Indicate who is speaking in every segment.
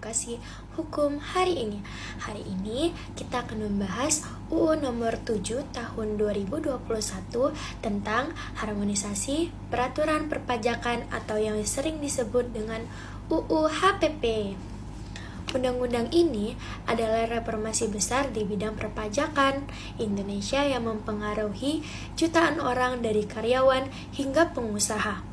Speaker 1: Edukasi Hukum hari ini. Hari ini kita akan membahas UU nomor 7 tahun 2021 tentang harmonisasi peraturan perpajakan atau yang sering disebut dengan UU HPP. Undang-undang ini adalah reformasi besar di bidang perpajakan Indonesia yang mempengaruhi jutaan orang dari karyawan hingga pengusaha.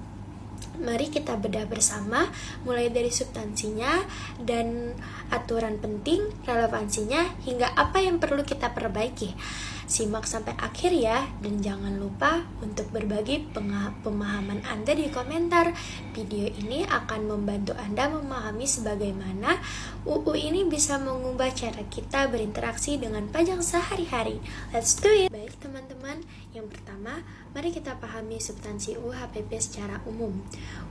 Speaker 1: Mari kita bedah bersama mulai dari substansinya dan aturan penting, relevansinya, hingga apa yang perlu kita perbaiki. Simak sampai akhir ya, dan jangan lupa untuk berbagi pemahaman Anda di komentar. Video ini akan membantu Anda memahami sebagaimana UU ini bisa mengubah cara kita berinteraksi dengan pajak sehari-hari. Let's do it! Baik teman-teman, yang pertama, mari kita pahami substansi UU HPP secara umum.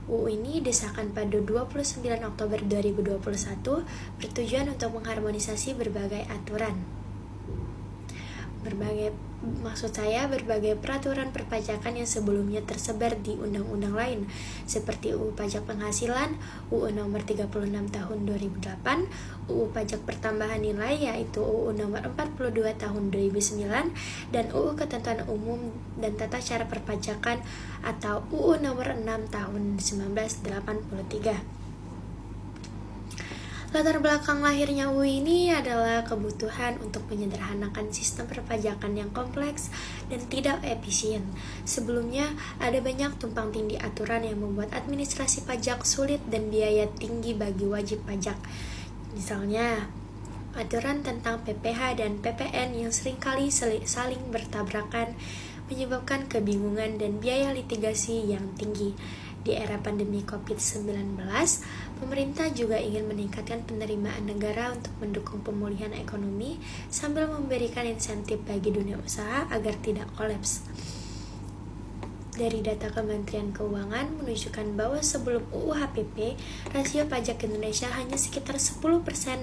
Speaker 1: UU ini disahkan pada 29 Oktober 2021 bertujuan untuk mengharmonisasi berbagai aturan. Berbagai peraturan perpajakan yang sebelumnya tersebar di undang-undang lain seperti UU Pajak Penghasilan, UU nomor 36 tahun 2008, UU Pajak Pertambahan Nilai yaitu UU nomor 42 tahun 2009, dan UU Ketentuan Umum dan Tata Cara Perpajakan atau UU nomor 6 tahun 1983. Latar belakang lahirnya UU ini adalah kebutuhan untuk menyederhanakan sistem perpajakan yang kompleks dan tidak efisien. Sebelumnya, ada banyak tumpang tindih aturan yang membuat administrasi pajak sulit dan biaya tinggi bagi wajib pajak. Misalnya, aturan tentang PPh dan PPN yang seringkali saling bertabrakan menyebabkan kebingungan dan biaya litigasi yang tinggi. Di era pandemi COVID-19, pemerintah juga ingin meningkatkan penerimaan negara untuk mendukung pemulihan ekonomi sambil memberikan insentif bagi dunia usaha agar tidak kolaps. Dari data Kementerian Keuangan menunjukkan bahwa sebelum UU HPP, rasio pajak Indonesia hanya sekitar 10%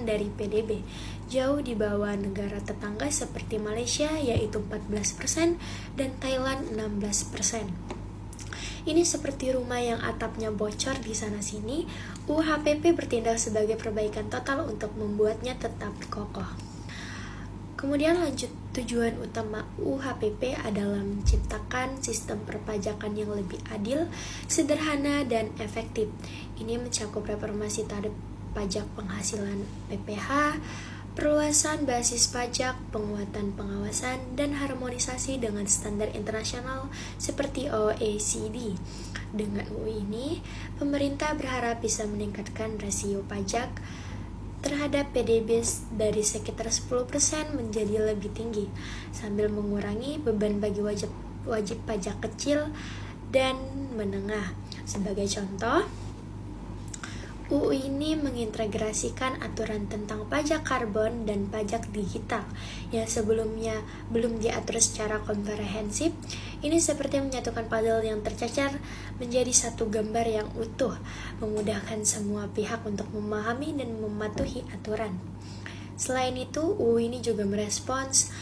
Speaker 1: dari PDB, jauh di bawah negara tetangga seperti Malaysia yaitu 14% dan Thailand 16%. Ini seperti rumah yang atapnya bocor di sana-sini. UU HPP bertindak sebagai perbaikan total untuk membuatnya tetap kokoh. Kemudian lanjut, tujuan utama UU HPP adalah menciptakan sistem perpajakan yang lebih adil, sederhana, dan efektif. Ini mencakup reformasi tarif pajak penghasilan PPh, perluasan basis pajak, penguatan pengawasan, dan harmonisasi dengan standar internasional seperti OECD. Dengan UU ini, pemerintah berharap bisa meningkatkan rasio pajak terhadap PDB dari sekitar 10% menjadi lebih tinggi, sambil mengurangi beban bagi wajib pajak kecil dan menengah. Sebagai contoh, UU ini mengintegrasikan aturan tentang pajak karbon dan pajak digital yang sebelumnya belum diatur secara komprehensif. Ini seperti menyatukan puzzle yang tercecer menjadi satu gambar yang utuh, memudahkan semua pihak untuk memahami dan mematuhi aturan. Selain itu, UU ini juga merespons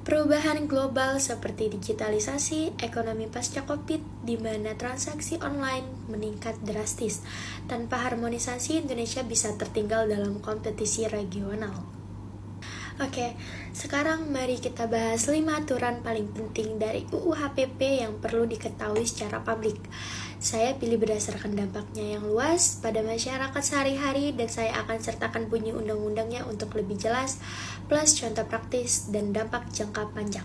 Speaker 1: perubahan global seperti digitalisasi, ekonomi pasca COVID, di mana transaksi online meningkat drastis. Tanpa harmonisasi, Indonesia bisa tertinggal dalam kompetisi regional. Oke, sekarang mari kita bahas 5 aturan paling penting dari UU HPP yang perlu diketahui secara publik. Saya pilih berdasarkan dampaknya yang luas pada masyarakat sehari-hari dan saya akan sertakan bunyi undang-undangnya untuk lebih jelas, plus contoh praktis dan dampak jangka panjang.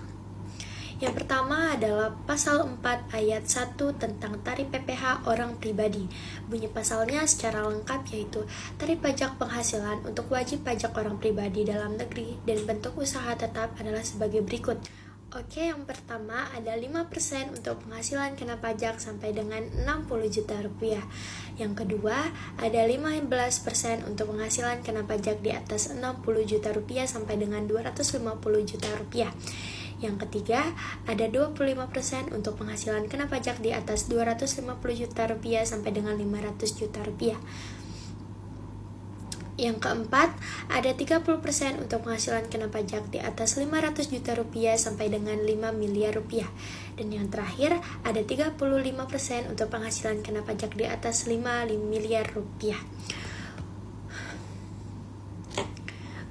Speaker 1: Yang pertama adalah Pasal 4 Ayat 1 tentang tarif PPh orang pribadi. Bunyi pasalnya secara lengkap yaitu tarif pajak penghasilan untuk wajib pajak orang pribadi dalam negeri dan bentuk usaha tetap adalah sebagai berikut. Oke, yang pertama ada 5% untuk penghasilan kena pajak sampai dengan 60 juta rupiah. Yang kedua, ada 15% untuk penghasilan kena pajak di atas 60 juta rupiah sampai dengan 250 juta rupiah. Yang ketiga, ada 25% untuk penghasilan kena pajak di atas 250 juta rupiah sampai dengan 500 juta rupiah. Yang keempat, ada 30% untuk penghasilan kena pajak di atas 500 juta rupiah sampai dengan 5 miliar rupiah. Dan yang terakhir, ada 35% untuk penghasilan kena pajak di atas 5 miliar rupiah.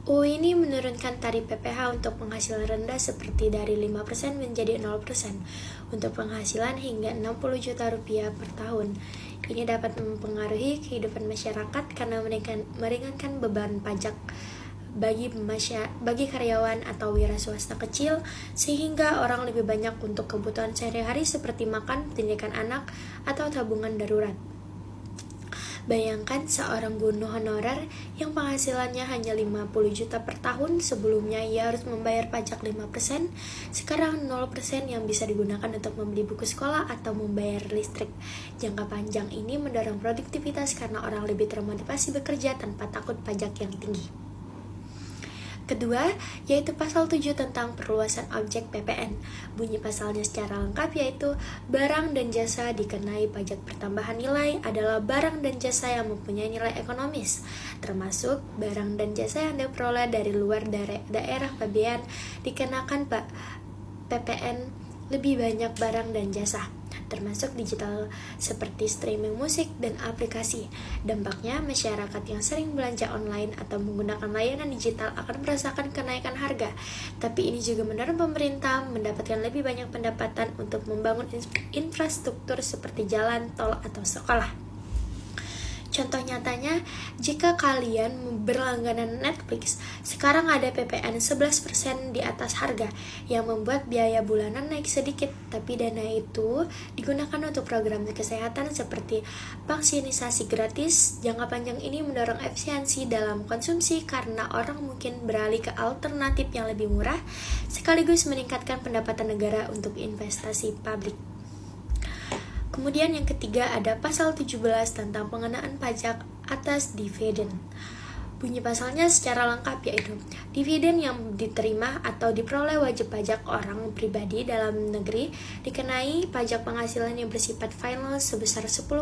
Speaker 1: UU ini menurunkan tarif PPh untuk penghasilan rendah seperti dari 5% menjadi 0% untuk penghasilan hingga 60 juta rupiah per tahun. Ini dapat mempengaruhi kehidupan masyarakat karena meringankan beban pajak bagi karyawan atau wira swasta kecil, sehingga orang lebih banyak untuk kebutuhan sehari-hari seperti makan, pendidikan anak, atau tabungan darurat. Bayangkan seorang guru honorer yang penghasilannya hanya 50 juta per tahun, sebelumnya ia harus membayar pajak 5%, sekarang 0% yang bisa digunakan untuk membeli buku sekolah atau membayar listrik. Jangka panjang ini mendorong produktivitas karena orang lebih termotivasi bekerja tanpa takut pajak yang tinggi. Kedua, yaitu pasal 7 tentang perluasan objek PPN. Bunyi pasalnya secara lengkap yaitu barang dan jasa dikenai pajak pertambahan nilai adalah barang dan jasa yang mempunyai nilai ekonomis, termasuk barang dan jasa yang diperoleh dari luar daerah pabean dikenakan PPN lebih banyak barang dan jasa, termasuk digital seperti streaming musik dan aplikasi. Dampaknya, masyarakat yang sering belanja online atau menggunakan layanan digital akan merasakan kenaikan harga. Tapi ini juga mendorong pemerintah mendapatkan lebih banyak pendapatan untuk membangun infrastruktur seperti jalan, tol, atau sekolah. Contoh nyatanya, jika kalian berlangganan Netflix, sekarang ada PPN 11% di atas harga yang membuat biaya bulanan naik sedikit, tapi dana itu digunakan untuk program kesehatan seperti vaksinasi gratis. Jangka panjang ini mendorong efisiensi dalam konsumsi karena orang mungkin beralih ke alternatif yang lebih murah, sekaligus meningkatkan pendapatan negara untuk investasi publik. Kemudian yang ketiga ada pasal 17 tentang pengenaan pajak atas dividen. Bunyi pasalnya secara lengkap yaitu dividen yang diterima atau diperoleh wajib pajak orang pribadi dalam negeri dikenai pajak penghasilan yang bersifat final sebesar 10%,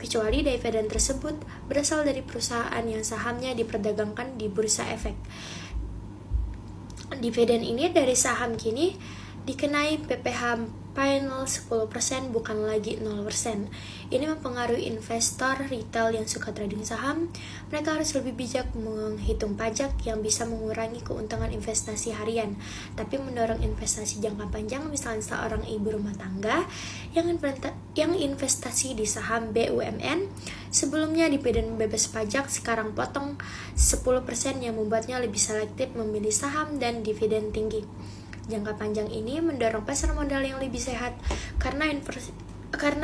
Speaker 1: kecuali dividen tersebut berasal dari perusahaan yang sahamnya diperdagangkan di bursa efek. Dividen ini dari saham kini dikenai PPh final 10%, bukan lagi 0%. Ini mempengaruhi investor retail yang suka trading saham. Mereka harus lebih bijak menghitung pajak yang bisa mengurangi keuntungan investasi harian, tapi mendorong investasi jangka panjang, misalnya seorang ibu rumah tangga yang investasi di saham BUMN. Sebelumnya dividen bebas pajak, sekarang potong 10% yang membuatnya lebih selektif memilih saham dan dividen tinggi. Jangka panjang ini mendorong pasar modal yang lebih sehat karena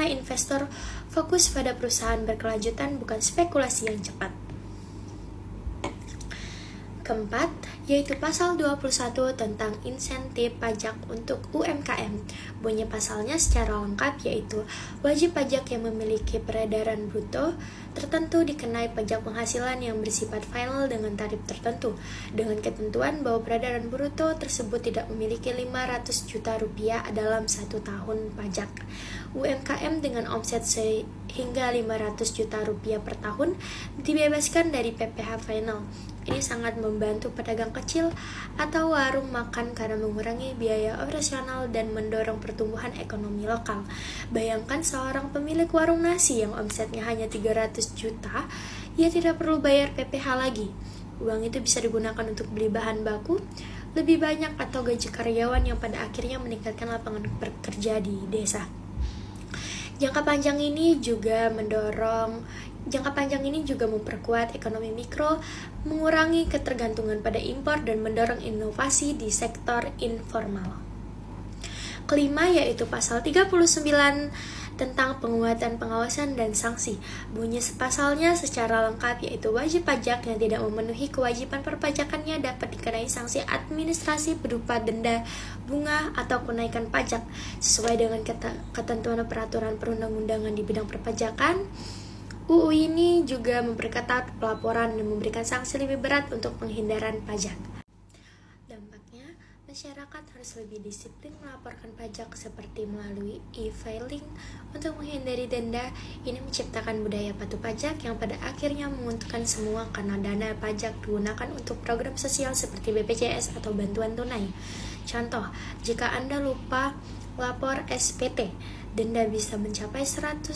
Speaker 1: investor fokus pada perusahaan berkelanjutan, bukan spekulasi yang cepat. Keempat, yaitu pasal 21 tentang insentif pajak untuk UMKM. Bunyi pasalnya secara lengkap yaitu wajib pajak yang memiliki peredaran bruto tertentu dikenai pajak penghasilan yang bersifat final dengan tarif tertentu, dengan ketentuan bahwa peredaran bruto tersebut tidak memiliki 500 juta rupiah dalam 1 tahun pajak. UMKM dengan omset hingga 500 juta rupiah per tahun dibebaskan dari PPh final. Ini sangat membantu pedagang kecil atau warung makan karena mengurangi biaya operasional dan mendorong pertumbuhan ekonomi lokal. Bayangkan seorang pemilik warung nasi yang omsetnya hanya 300 juta, ia tidak perlu bayar PPh lagi. Uang itu bisa digunakan untuk beli bahan baku lebih banyak atau gaji karyawan yang pada akhirnya meningkatkan lapangan pekerja di desa. Jangka panjang ini juga memperkuat ekonomi mikro, mengurangi ketergantungan pada impor dan mendorong inovasi di sektor informal. Kelima yaitu pasal 39 tentang penguatan pengawasan dan sanksi. Bunyi pasalnya secara lengkap yaitu wajib pajak yang tidak memenuhi kewajiban perpajakannya dapat dikenai sanksi administrasi berupa denda, bunga, atau kenaikan pajak sesuai dengan ketentuan peraturan perundang-undangan di bidang perpajakan. UU ini juga memperketat pelaporan dan memberikan sanksi lebih berat untuk penghindaran pajak. Dampaknya, masyarakat harus lebih disiplin melaporkan pajak seperti melalui e-filing untuk menghindari denda. Ini menciptakan budaya patuh pajak yang pada akhirnya menguntungkan semua karena dana pajak digunakan untuk program sosial seperti BPJS atau bantuan tunai. Contoh, jika Anda lupa lapor SPT, Denda bisa mencapai 100.000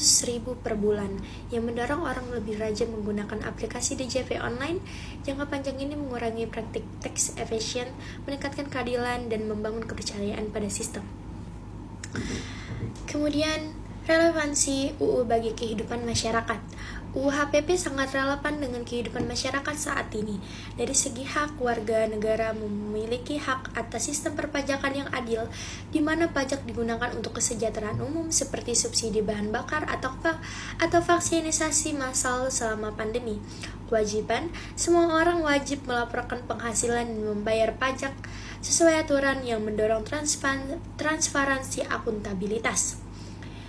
Speaker 1: per bulan, yang mendorong orang lebih rajin menggunakan aplikasi DJP online. Jangka panjang ini mengurangi praktik tax evasion, meningkatkan keadilan, dan membangun kepercayaan pada sistem. Kemudian, relevansi UU bagi kehidupan masyarakat. UU HPP sangat relevan dengan kehidupan masyarakat saat ini. Dari segi hak, warga negara memiliki hak atas sistem perpajakan yang adil, di mana pajak digunakan untuk kesejahteraan umum seperti subsidi bahan bakar atau vaksinisasi massal selama pandemi. Kewajiban, semua orang wajib melaporkan penghasilan dan membayar pajak sesuai aturan yang mendorong transparansi akuntabilitas.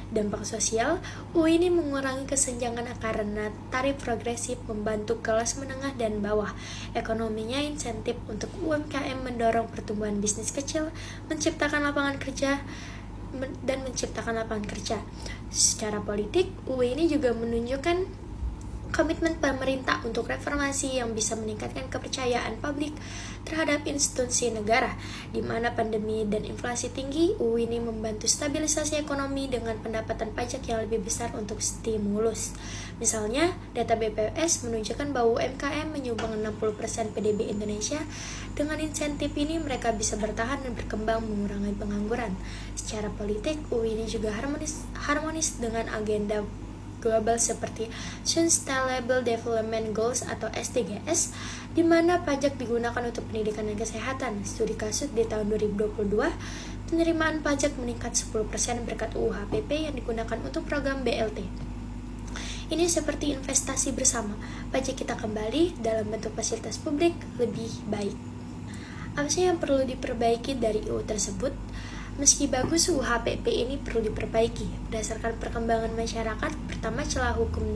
Speaker 1: Dampak sosial, UU ini mengurangi kesenjangan karena tarif progresif membantu kelas menengah dan bawah. Ekonominya insentif untuk UMKM mendorong pertumbuhan bisnis kecil, menciptakan lapangan kerja, dan menciptakan lapangan kerja. Secara politik, UU ini juga menunjukkan komitmen pemerintah untuk reformasi yang bisa meningkatkan kepercayaan publik terhadap institusi negara. Di mana pandemi dan inflasi tinggi, UU ini membantu stabilisasi ekonomi dengan pendapatan pajak yang lebih besar untuk stimulus. Misalnya, data BPS menunjukkan bahwa UMKM menyumbang 60% PDB Indonesia. Dengan insentif ini, mereka bisa bertahan dan berkembang mengurangi pengangguran. Secara politik, UU ini juga harmonis dengan agenda global seperti Sustainable Development Goals atau SDGs, di mana pajak digunakan untuk pendidikan dan kesehatan. Studi kasus di tahun 2022, penerimaan pajak meningkat 10% berkat UU HPP yang digunakan untuk program BLT. Ini seperti investasi bersama, pajak kita kembali dalam bentuk fasilitas publik lebih baik. Apa sih yang perlu diperbaiki dari UU tersebut? Meski bagus, UU HPP ini perlu diperbaiki. Berdasarkan perkembangan masyarakat, pertama celah hukum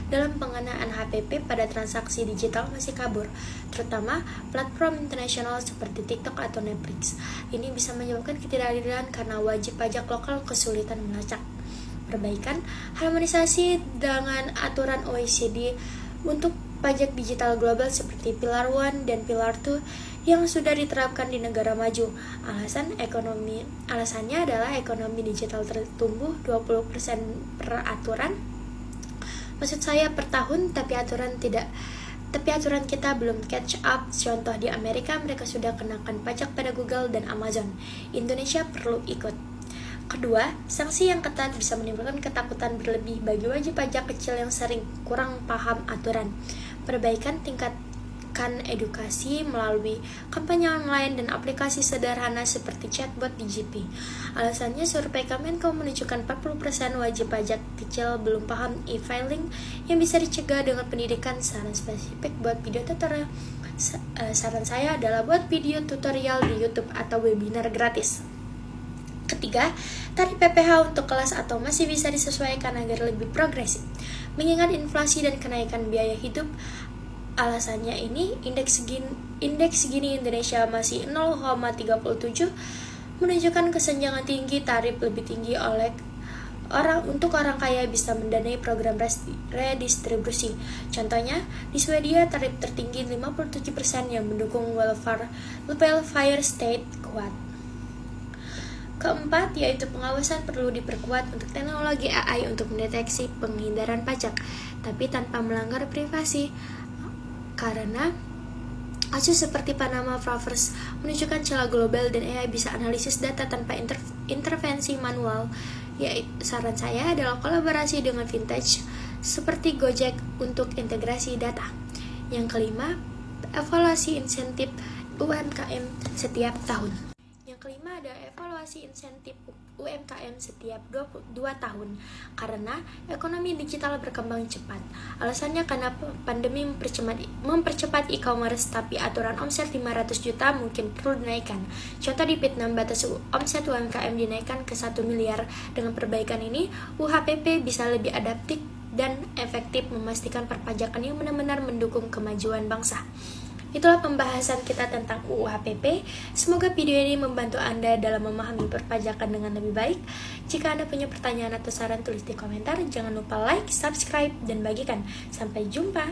Speaker 1: dalam pengenaan HPP pada transaksi digital masih kabur, terutama platform internasional seperti TikTok atau Netflix. Ini bisa menyebabkan ketidakadilan karena wajib pajak lokal kesulitan melacak. Perbaikan, harmonisasi dengan aturan OECD untuk pajak digital global seperti Pilar 1 dan Pilar 2 yang sudah diterapkan di negara maju. Alasannya adalah ekonomi digital tertumbuh 20% per aturan. Maksud saya per tahun, tapi aturan kita belum catch up. Contoh di Amerika, mereka sudah kenakan pajak pada Google dan Amazon. Indonesia perlu ikut. Kedua, sanksi yang ketat bisa menimbulkan ketakutan berlebih bagi wajib pajak kecil yang sering kurang paham aturan. Perbaikan tingkatkan edukasi melalui kampanye online dan aplikasi sederhana seperti chatbot DJP. Alasannya, survei Kemenko menunjukkan 40% wajib pajak kecil belum paham e-filing yang bisa dicegah dengan pendidikan. Saran spesifik buat video tutorial, saran saya adalah buat video tutorial di YouTube atau webinar gratis. Ketiga, tarif PPh untuk kelas atau masih bisa disesuaikan agar lebih progresif. Mengingat inflasi dan kenaikan biaya hidup, alasannya ini indeks Gini Indonesia masih 0,37, menunjukkan kesenjangan tinggi. Tarif lebih tinggi untuk orang kaya bisa mendanai program redistribusi. Contohnya, di Swedia tarif tertinggi 57% yang mendukung welfare state kuat. Keempat, yaitu pengawasan perlu diperkuat untuk teknologi AI untuk mendeteksi penghindaran pajak, tapi tanpa melanggar privasi. Karena kasus seperti Panama Papers menunjukkan celah global dan AI bisa analisis data tanpa intervensi manual. Saran saya adalah kolaborasi dengan fintech seperti Gojek untuk integrasi data. Yang kelima, evaluasi insentif UMKM setiap tahun. Kelima, ada evaluasi insentif UMKM setiap 2 tahun karena ekonomi digital berkembang cepat. Alasannya karena pandemi mempercepat e-commerce, tapi aturan omset 500 juta mungkin perlu dinaikkan. Contoh di Vietnam, batas omset UMKM dinaikkan ke 1 miliar. Dengan perbaikan ini, UHPP bisa lebih adaptif dan efektif memastikan perpajakan yang benar-benar mendukung kemajuan bangsa. Itulah pembahasan kita tentang UU HPP. Semoga video ini membantu Anda dalam memahami perpajakan dengan lebih baik. Jika Anda punya pertanyaan atau saran, tulis di komentar. Jangan lupa like, subscribe, dan bagikan. Sampai jumpa.